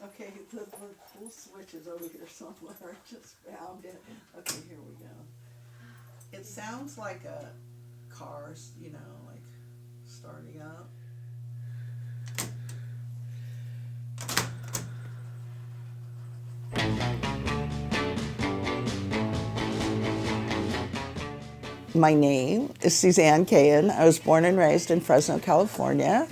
Okay, the little switch is over here somewhere. I just found it. Okay, here we go. It sounds like a car, like starting up. My name is Suzanne Kayian. I was born and raised in Fresno, California.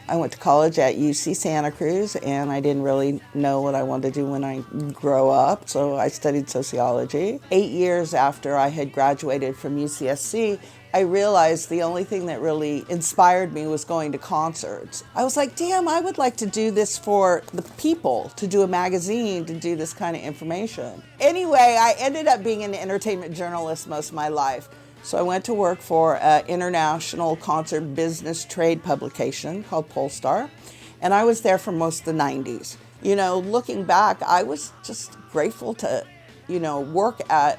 I went to college at UC Santa Cruz, and I didn't really know what I wanted to do when I grow up, so I studied sociology. 8 years after I had graduated from UCSC, I realized the only thing that really inspired me was going to concerts. I was like, damn, I would like to do this for the people, to do a magazine, to do this kind of information. Anyway, I ended up being an entertainment journalist most of my life. So I went to work for an international concert business trade publication called Pollstar, and I was there for most of the 90s. Looking back, I was just grateful to, work at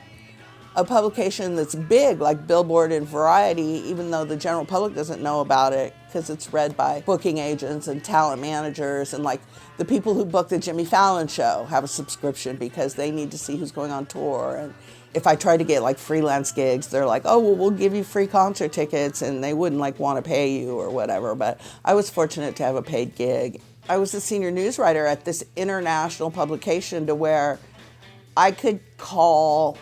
a publication that's big like Billboard and Variety, even though the general public doesn't know about it because it's read by booking agents and talent managers, and like the people who book the Jimmy Fallon show have a subscription because they need to see who's going on tour. And if I try to get like freelance gigs, they're like, oh, well, we'll give you free concert tickets, and they wouldn't like want to pay you or whatever. But I was fortunate to have a paid gig. I was a senior newswriter at this international publication to where I could call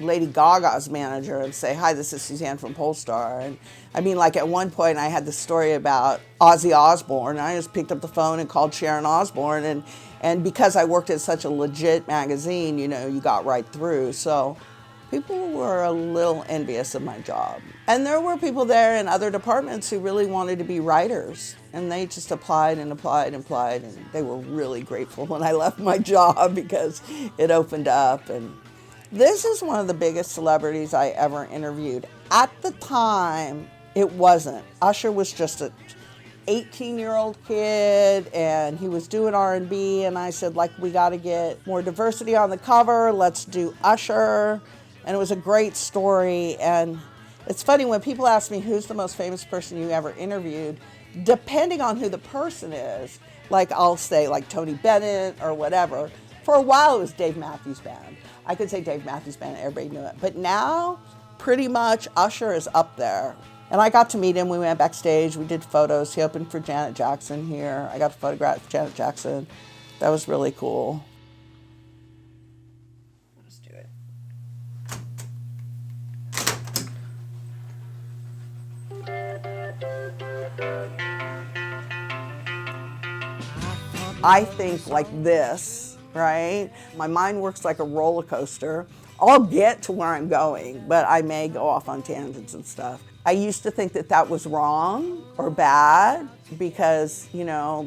Lady Gaga's manager and say, hi, this is Suzanne from Pollstar. And I mean, like at one point I had the story about Ozzy Osbourne. I just picked up the phone and called Sharon Osbourne, and because I worked at such a legit magazine, you got right through. So people were a little envious of my job. And there were people there in other departments who really wanted to be writers, and they just applied and applied and applied, and they were really grateful when I left my job because it opened up. And this is one of the biggest celebrities I ever interviewed. At the time, it wasn't. Usher was just an 18-year-old kid, and he was doing R&B, and I said, like, we got to get more diversity on the cover. Let's do Usher. And it was a great story. And it's funny, when people ask me who's the most famous person you ever interviewed, depending on who the person is, like I'll say like Tony Bennett or whatever. For a while, it was Dave Matthews Band. I could say Dave Matthews Band, everybody knew it. But now, pretty much, Usher is up there. And I got to meet him. We went backstage. We did photos. He opened for Janet Jackson here. I got to photograph Janet Jackson. That was really cool. Let's do it. I think like this, right? My mind works like a roller coaster. I'll get to where I'm going, but I may go off on tangents and stuff. I used to think that that was wrong or bad because,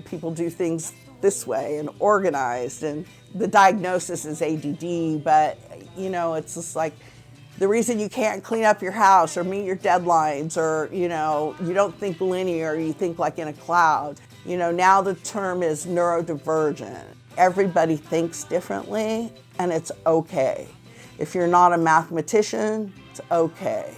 people do things this way and organized, and the diagnosis is ADD, but, it's just like the reason you can't clean up your house or meet your deadlines, or, you don't think linear, you think like in a cloud. Now the term is neurodivergent. Everybody thinks differently, and it's okay. If you're not a mathematician, it's okay.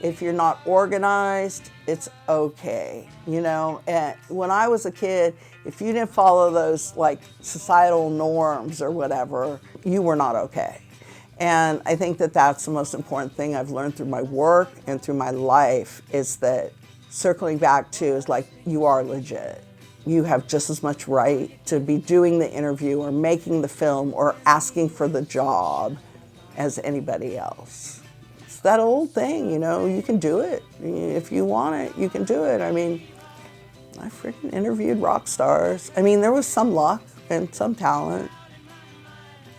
If you're not organized, it's okay. And when I was a kid, if you didn't follow those like societal norms or whatever, you were not okay. And I think that that's the most important thing I've learned through my work and through my life, is that circling back to is like, you are legit. You have just as much right to be doing the interview or making the film or asking for the job as anybody else. It's that old thing, you can do it. If you want it, you can do it. I mean, I freaking interviewed rock stars. I mean, there was some luck and some talent.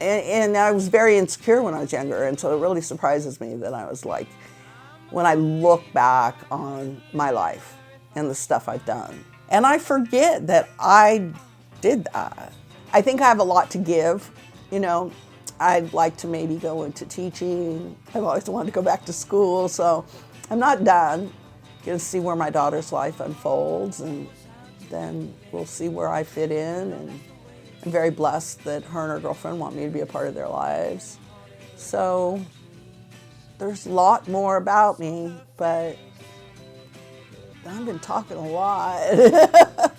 And I was very insecure when I was younger, and so it really surprises me that I was like, when I look back on my life and the stuff I've done, and I forget that I did that. I think I have a lot to give. I'd like to maybe go into teaching. I've always wanted to go back to school, so I'm not done. Going to see where my daughter's life unfolds, and then we'll see where I fit in. And I'm very blessed that her and her girlfriend want me to be a part of their lives. So there's a lot more about me, but I've been talking a lot.